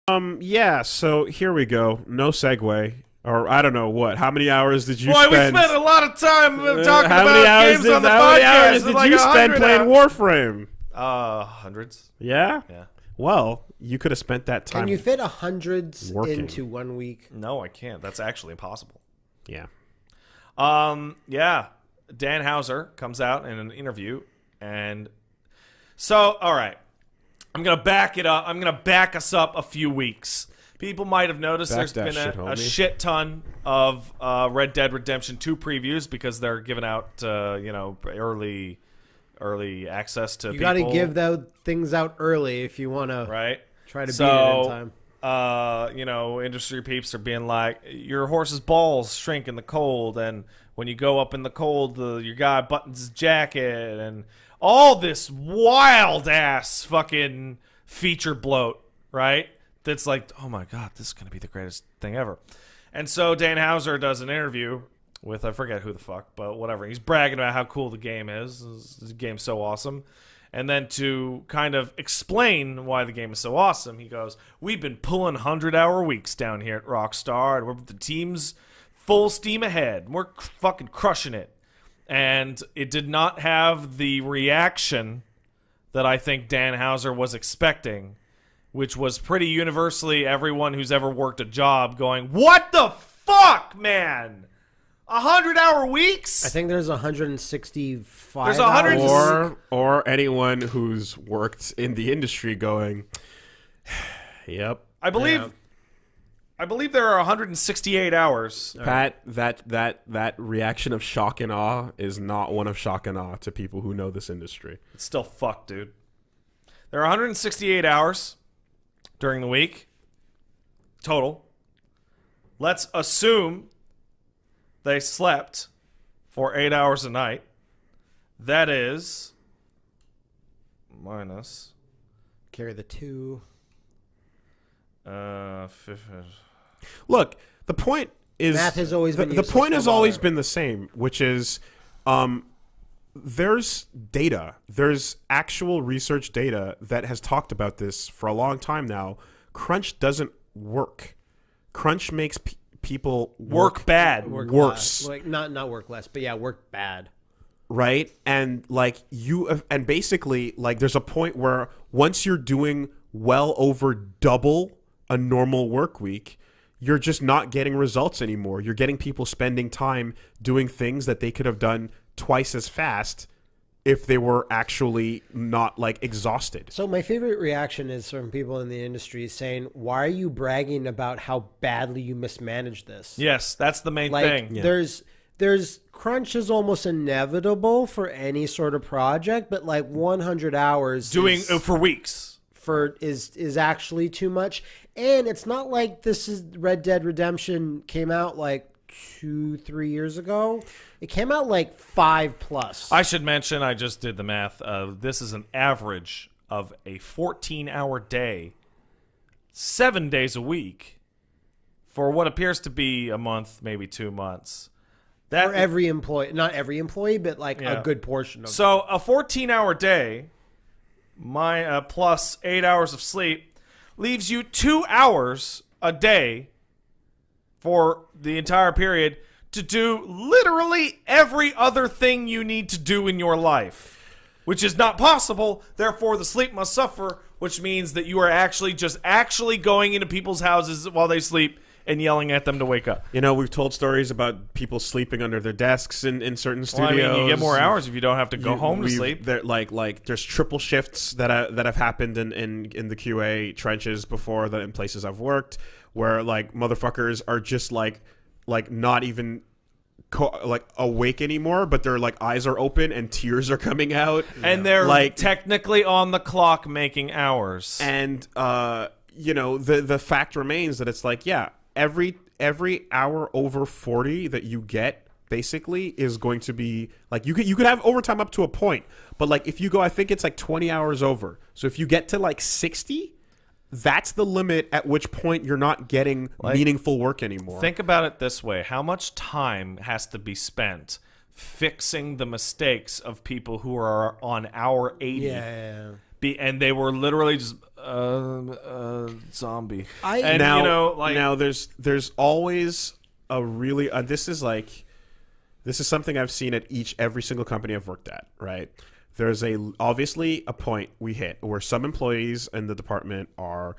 Yeah, so here we go. No segue. Or I don't know what. How many hours did you Boy, spend? we spent a lot of time talking how about many hours games on the How many podcast. hours did Like you spend 100 playing hours. Warframe? Hundreds. Yeah? Yeah. Well, you could have spent that time. Can you fit hundreds working. into 1 week? No, I can't. That's actually impossible. Yeah. Yeah. Dan Houser comes out in an interview, and so, all right. I'm going to back it up. I'm going to back us up a few weeks. People might have noticed Back there's that been shit, a homie. shit ton of Red Dead Redemption 2 previews because they're giving out, early access to You people. got to give those things out early if you want to right? try to beat it in time. Industry peeps are being like, your horse's balls shrink in the cold, and when you go up in the cold, your guy buttons his jacket, and all this wild ass fucking feature bloat, right? That's like, oh my god, this is gonna be the greatest thing ever. And so Dan Houser does an interview with, I forget who the fuck, but whatever. He's bragging about how cool the game is. This game's so awesome. And then to kind of explain why the game is so awesome, he goes, we've been pulling 100-hour weeks down here at Rockstar, and the team's full steam ahead. We're fucking crushing it. And it did not have the reaction that I think Dan Houser was expecting, which was pretty universally everyone who's ever worked a job going, what the fuck, man? 100-hour weeks? I think there's 165 There's 100 hours. Or anyone who's worked in the industry going, yep. I believe there are 168 hours. Pat, that reaction of shock and awe is not one of shock and awe to people who know this industry. It's still fucked, dude. There are 168 hours during the week total. Let's assume they slept for 8 hours a night. That is minus Carry the 2. Look, the point is Math has always been the useless, point has no always bother. been the same, which is there's data. There's actual research data that has talked about this for a long time now. Crunch doesn't work. Crunch makes people work bad. Work worse. less. Like not work less, but yeah, work bad. Right? And like and basically like there's a point where once you're doing well over double a normal work week, you're just not getting results anymore. You're getting people spending time doing things that they could have done twice as fast if they were actually not like exhausted. So my favorite reaction is from people in the industry saying, "Why are you bragging about how badly you mismanaged this?" Yes, that's the main Like thing. there's crunch is almost inevitable for any sort of project, but like 100 hours Doing is, for weeks. is actually too much. And it's not like this is Red Dead Redemption came out like 2-3 years ago. It came out like 5+. I should mention, I just did the math. This is an average of a 14-hour day, 7 days a week, for what appears to be a month, maybe 2 months. That For every employee, not every employee, but like Yeah. a good portion of So a 14-hour day, plus 8 hours of sleep, leaves you 2 hours a day for the entire period to do literally every other thing you need to do in your life, which is not possible. Therefore, the sleep must suffer, which means that you are actually going into people's houses while they sleep and yelling at them to wake up. You know, we've told stories about people sleeping under their desks in certain Well, I studios. mean, you get more hours if you don't have to go home to sleep. Like there's triple shifts that have happened in the QA trenches before that in places I've worked where like motherfuckers are just like not even awake anymore, but their like eyes are open and tears are coming out, And they're like technically on the clock making hours. and the fact remains that it's like every hour over 40 that you get basically is going to be like you could have overtime up to a point, but like if you go, I think it's like 20 hours over. So if you get to like 60, that's the limit at which point you're not getting meaningful work anymore. Think about it this way. How much time has to be spent fixing the mistakes of people who are on hour 80? yeah. And they were literally just zombie. I now, you know, like, now there's always a really this is something I've seen at every single company I've worked at, right? There's obviously a point we hit where some employees in the department are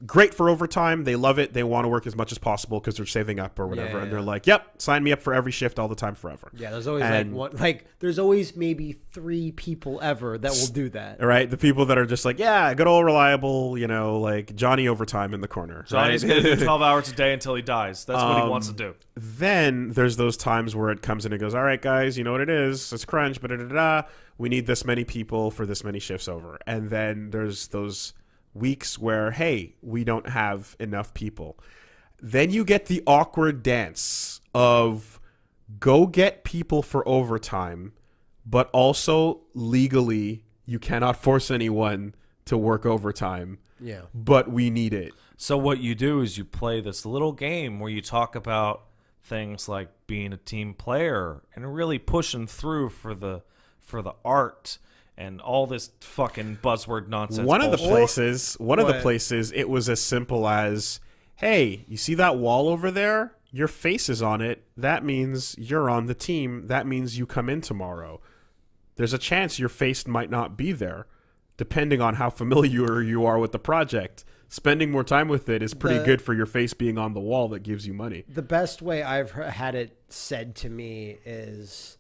great for overtime. They love it. They want to work as much as possible because they're saving up or whatever. Yeah, and they're yeah. like, yep, sign me up for every shift all the time forever. Yeah, there's always And- there's always maybe 3 people ever that will do that. All right, the people that are just like, yeah, good old reliable, like Johnny overtime in the corner. Johnny's right? going to do 12 hours a day until he dies. That's what he wants to do. Then there's those times where it comes in and goes, all right, guys, you know what it is. It's crunch, but we need this many people for this many shifts over. And then there's those weeks where, hey, we don't have enough people. Then you get the awkward dance of go get people for overtime, but also legally you cannot force anyone to work overtime. Yeah. But we need it. So what you do is you play this little game where you talk about things like being a team player and really pushing through for the art and all this fucking buzzword nonsense. One of the bullshit. places, it was as simple as, hey, you see that wall over there? Your face is on it. That means you're on the team. That means you come in tomorrow. There's a chance your face might not be there, depending on how familiar you are with the project. Spending more time with it is pretty good for your face being on the wall that gives you money. The best way I've had it said to me is,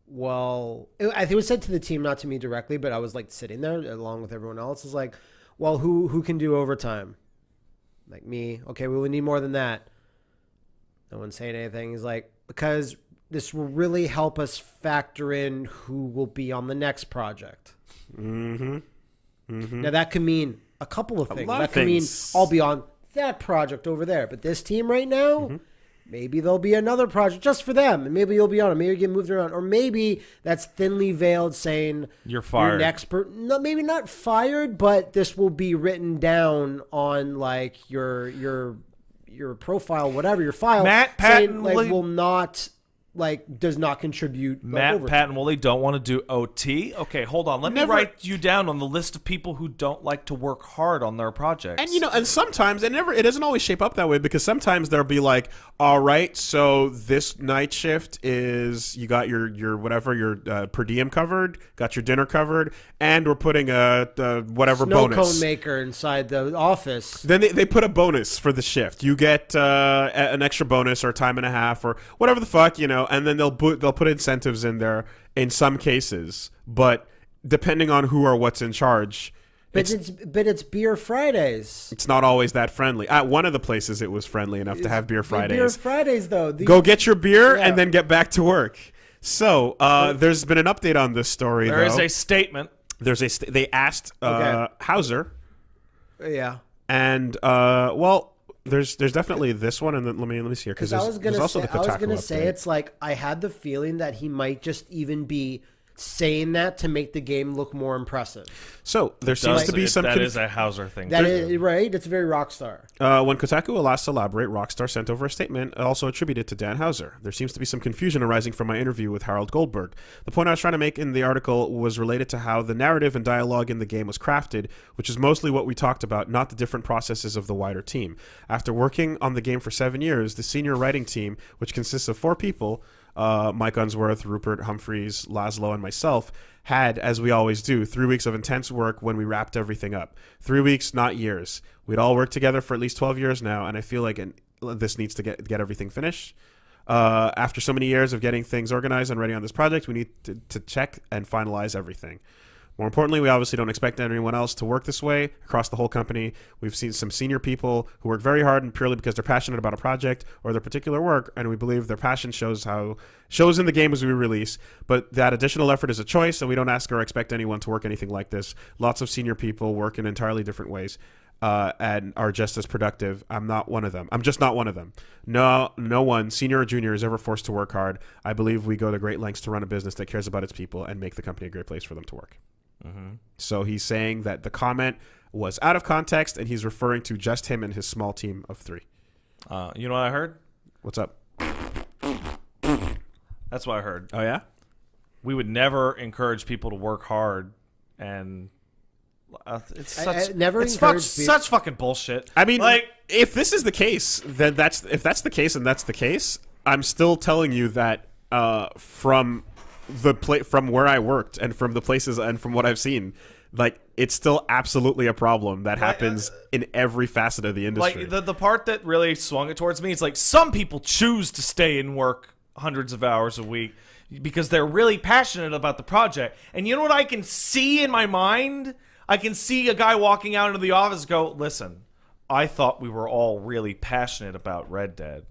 well, I think it was said to the team, not to me directly, but I was like sitting there along with everyone else. It's like, well, who can do overtime? Like me. Okay, well, we need more than that. No one's saying anything. He's like, because this will really help us factor in who will be on the next project. Mm-hmm. Mm-hmm. Now that could mean a couple of things. lot That of could mean things. I'll be on that project over there, but this team right now, maybe there'll be another project just for them, and maybe you'll be on it. Maybe you get moved around, or maybe that's thinly veiled saying You're fired. No, maybe not fired, but this will be written down on like your profile, whatever your file. Matt saying, Patton, like, will you- will not does not contribute. Matt, overtime. Pat, and Wooly don't want to do OT. Okay, hold on. Let me Never- write you down on the list of people who don't like to work hard on their projects. And and sometimes it doesn't always shape up that way, because sometimes there'll be like, all right, so this night shift is you got your whatever, your per diem covered, got your dinner covered, and we're putting a whatever Snow bonus. cone maker inside the office. Then they put a bonus for the shift. You get an extra bonus or a time and a half or whatever the fuck, and then they'll put incentives in there in some cases, but depending on who or what's in charge, But it's Beer Fridays. it's not always that friendly. At one of the places, it was friendly enough to have Beer Fridays. Beer Fridays, though. Go get your beer Yeah. and then get back to work. So there's been an update on this story. there is though. a statement. They asked Okay. Hauser, Yeah. and there's definitely this one, and then let me see here, because Because there's also the Kotaku say update. it's like I had the feeling that he might just even be saying that to make the game look more impressive. So there seems to be some That is a Hauser thing. That too. is right. It's very Rockstar. When Kotaku was asked to elaborate, Rockstar sent over a statement also attributed to Dan Hauser. There seems to be some confusion arising from my interview with Harold Goldberg. The point I was trying to make in the article was related to how the narrative and dialogue in the game was crafted, which is mostly what we talked about, not the different processes of the wider team. After working on the game for 7 years, the senior writing team, which consists of 4 people, Mike Unsworth, Rupert Humphreys, Laszlo, and myself, had, as we always do, 3 weeks of intense work when we wrapped everything up. 3 weeks, not years. We'd all worked together for at least 12 years now, and I feel like this needs to get everything finished. After so many years of getting things organized and ready on this project, we need to check and finalize everything. More importantly, we obviously don't expect anyone else to work this way across the whole company. We've seen some senior people who work very hard and purely because they're passionate about a project or their particular work, and we believe their passion shows in the game as we release. But that additional effort is a choice, and we don't ask or expect anyone to work anything like this. Lots of senior people work in entirely different ways and are just as productive. I'm not one of them. I'm just not one of them. No one, senior or junior, is ever forced to work hard. I believe we go to great lengths to run a business that cares about its people and make the company a great place for them to work. Mm-hmm. So he's saying that the comment was out of context, and he's referring to just him and his small team of 3. You know what I heard? What's up? That's what I heard. Oh, yeah? We would never encourage people to work hard and It's I such never it's encourage such fucking bullshit. I mean, like if this is the case, then if that's the case and that's the case, I'm still telling you that from from where I worked and from the places and from what I've seen, like it's still absolutely a problem that happens in every facet of the industry. like the part that really swung it towards me is like some people choose to stay and work hundreds of hours a week because they're really passionate about the project. And you know what I can see in my mind? I can see a guy walking out into the office and go, listen, I thought we were all really passionate about Red Dead.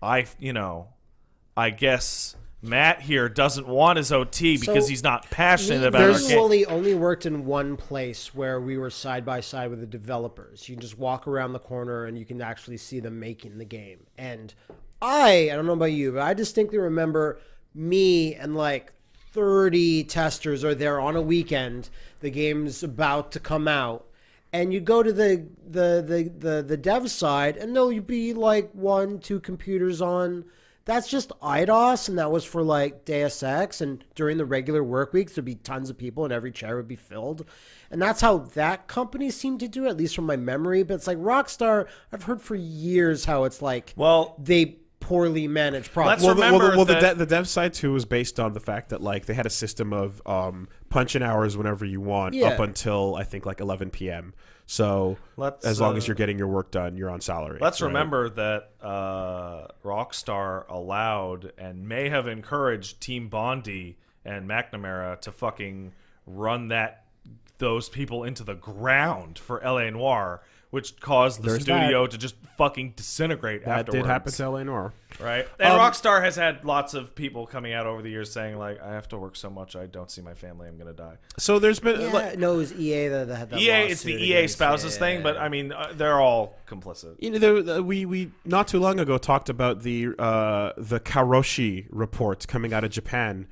I guess Matt here doesn't want his OT because he's not passionate about our game. Visually only worked in one place where we were side by side with the developers. You can just walk around the corner and you can actually see them making the game. And I don't know about you, but I distinctly remember me and like 30 testers are there on a weekend. The game's about to come out. And you go to the dev side and there'll be like 1-2 computers on. That's just IDOS, and that was for like Deus Ex. And during the regular work weeks, there'd be tons of people, and every chair would be filled. And that's how that company seemed to do it, at least from my memory. But it's like Rockstar. I've heard for years how it's like, they poorly manage projects. The dev side too was based on the fact that like they had a system of punch-in hours whenever you want up until I think like 11 p.m. So as long as you're getting your work done, you're on salary. Let's remember that Rockstar allowed and may have encouraged Team Bondi and McNamara to fucking run those people into the ground for L.A. Noire, which caused the studio to just fucking disintegrate that afterwards. Did happen to L.A. Noire. Right? And Rockstar has had lots of people coming out over the years saying, like, I have to work so much, I don't see my family, I'm going to die. So there's been... No, it was EA that had that EA, it's the EA spouses thing, but, I mean, they're all complicit. You know, we not too long ago talked about the Karoshi report coming out of Japan,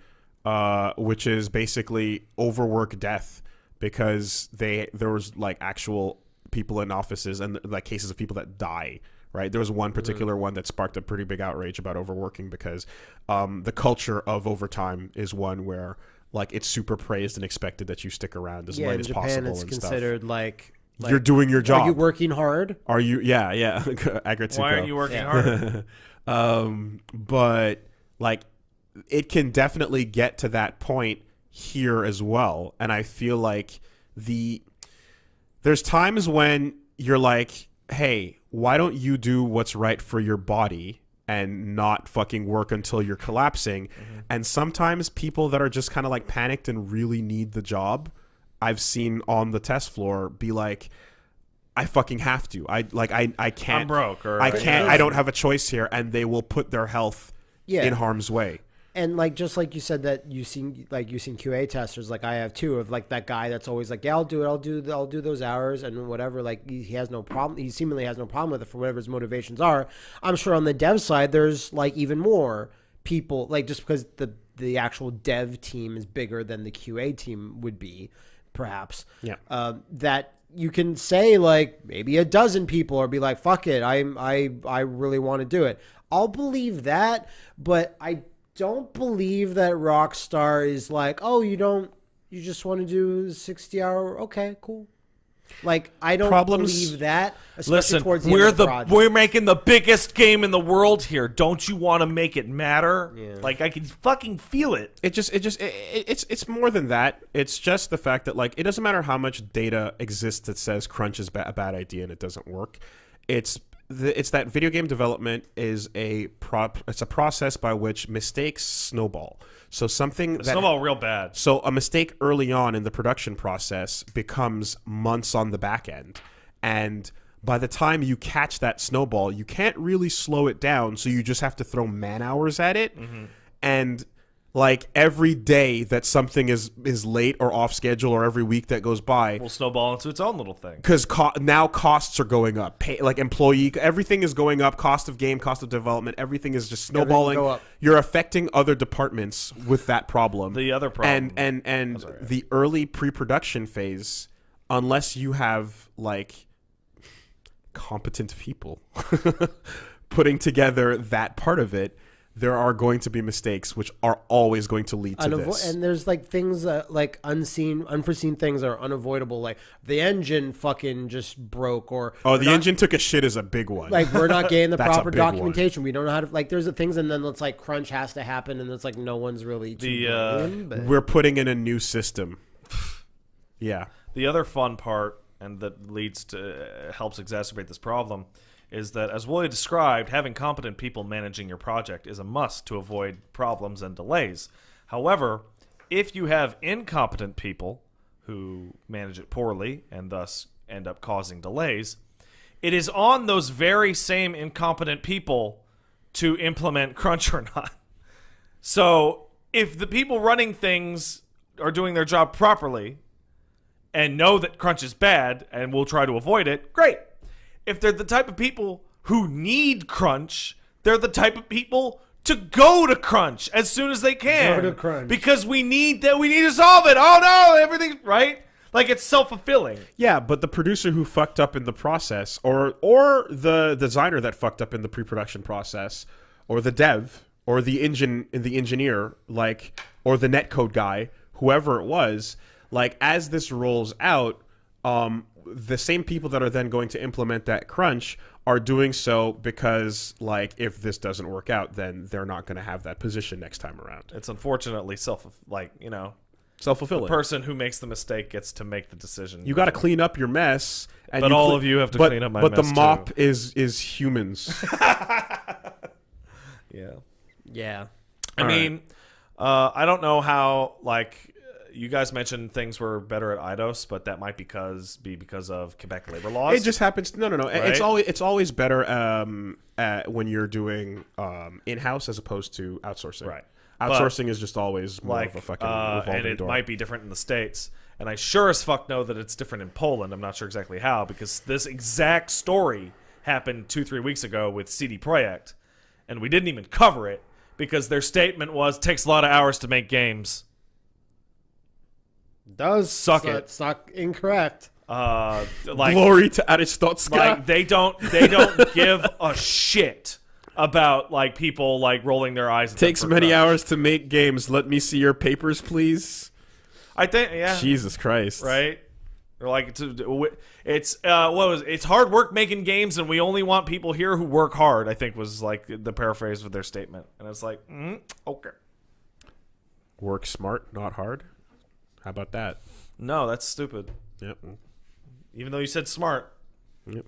which is basically overwork death because there was, like, actual people in offices and like cases of people that die, right? There was one particular one that sparked a pretty big outrage about overworking because the culture of overtime is one where like it's super praised and expected that you stick around as late as possible. In Japan, it's considered like you're doing your job. Are you working hard? Are you? Yeah. Agritsuko. Why aren't you working harder? But like it can definitely get to that point here as well, and I feel like there's times when you're like, hey, why don't you do what's right for your body and not fucking work until you're collapsing? Mm-hmm. And sometimes people that are just kind of like panicked and really need the job, I've seen on the test floor be like, I fucking have to. I can't. I'm broke. Or I can't. I don't have a choice here. And they will put their health in harm's way. And like just like you said that you've seen QA testers like I have too of like that guy that's always like, yeah, I'll do it, I'll do those hours and whatever. Like he has no problem. He seemingly has no problem with it for whatever his motivations are. I'm sure on the dev side there's like even more people, like just because the actual dev team is bigger than the QA team would be, perhaps. Yeah. That you can say like maybe a dozen people or be like, fuck it, I really want to do it. I'll believe that, but I don't believe that Rockstar is like, oh, you just want to do 60-hour. Okay, cool. Like I don't believe that. Listen, we're making the biggest game in the world here. Don't you want to make it matter? Yeah. Like I can fucking feel it. It's more than that. It's just the fact that like it doesn't matter how much data exists that says crunch is a bad idea and it doesn't work. It's that video game development is it's a process by which mistakes snowball. So snowball real bad. So a mistake early on in the production process becomes months on the back end. And by the time you catch that snowball, you can't really slow it down. So you just have to throw man hours at it. Mm-hmm. And like every day that something is late or off schedule or every week that goes by will snowball into its own little thing. Because now costs are going up. Like employee, everything is going up. Cost of game, cost of development, everything is just snowballing. You're affecting other departments with that problem. The other problem. And the early pre-production phase, unless you have like competent people putting together that part of it, there are going to be mistakes, which are always going to lead to this. And there's like things like unforeseen things are unavoidable. Like the engine fucking just broke, or the engine took a shit is a big one. like we're not getting the That's a proper big one. documentation. We don't know how to like. There's the things, and then it's like crunch has to happen, and it's like no one's really but We're putting in a new system. Yeah. The other fun part, and that leads to helps exacerbate this problem, is that, as Willie described, having competent people managing your project is a must to avoid problems and delays. However, if you have incompetent people who manage it poorly and thus end up causing delays, it is on those very same incompetent people to implement crunch or not. So if the people running things are doing their job properly and know that crunch is bad and will try to avoid it, great. If they're the type of people who need crunch, they're the type of people to go to crunch as soon as they can. Go to crunch. Because we need to solve it. Oh no, everything's right. Like, it's self-fulfilling. Yeah, but the producer who fucked up in the process, or the designer that fucked up in the pre-production process, or the dev, or the engineer, like, or the netcode guy, whoever it was, like, as this rolls out, the same people that are then going to implement that crunch are doing so because, like, if this doesn't work out, then they're not going to have that position next time around. It's unfortunately Self-fulfilling. the person who makes the mistake gets to make the decision. You got to clean up your mess, and But all of you have to clean up my But the mess, mop too. is humans. Yeah. yeah. I mean, I don't know how, like, you guys mentioned things were better at IDOS, but that might be because of Quebec labor laws. It just happens. No. Right? It's always better when you're doing in-house as opposed to outsourcing. Right. Outsourcing is just always more like of a fucking and revolving it door. might be different in the States. And I sure as fuck know that it's different in Poland. I'm not sure exactly how, because this exact story happened 2-3 weeks ago with CD Projekt, and we didn't even cover it because their statement was, takes a lot of hours to make games. Does Suck so it. It's not incorrect. Like, Glory to Aristotska. like they don't give a shit about, like, people, like, rolling their eyes at them Takes for many crunch. hours to make games. Let me see your papers, please. I think, yeah. Jesus Christ. Right? Or like, it's hard work making games, and we only want people here who work hard, I think was, like, the paraphrase of their statement. And it's like, okay. Work smart, not hard. How about that? No, that's stupid. Yep. Even though you said smart. Yep.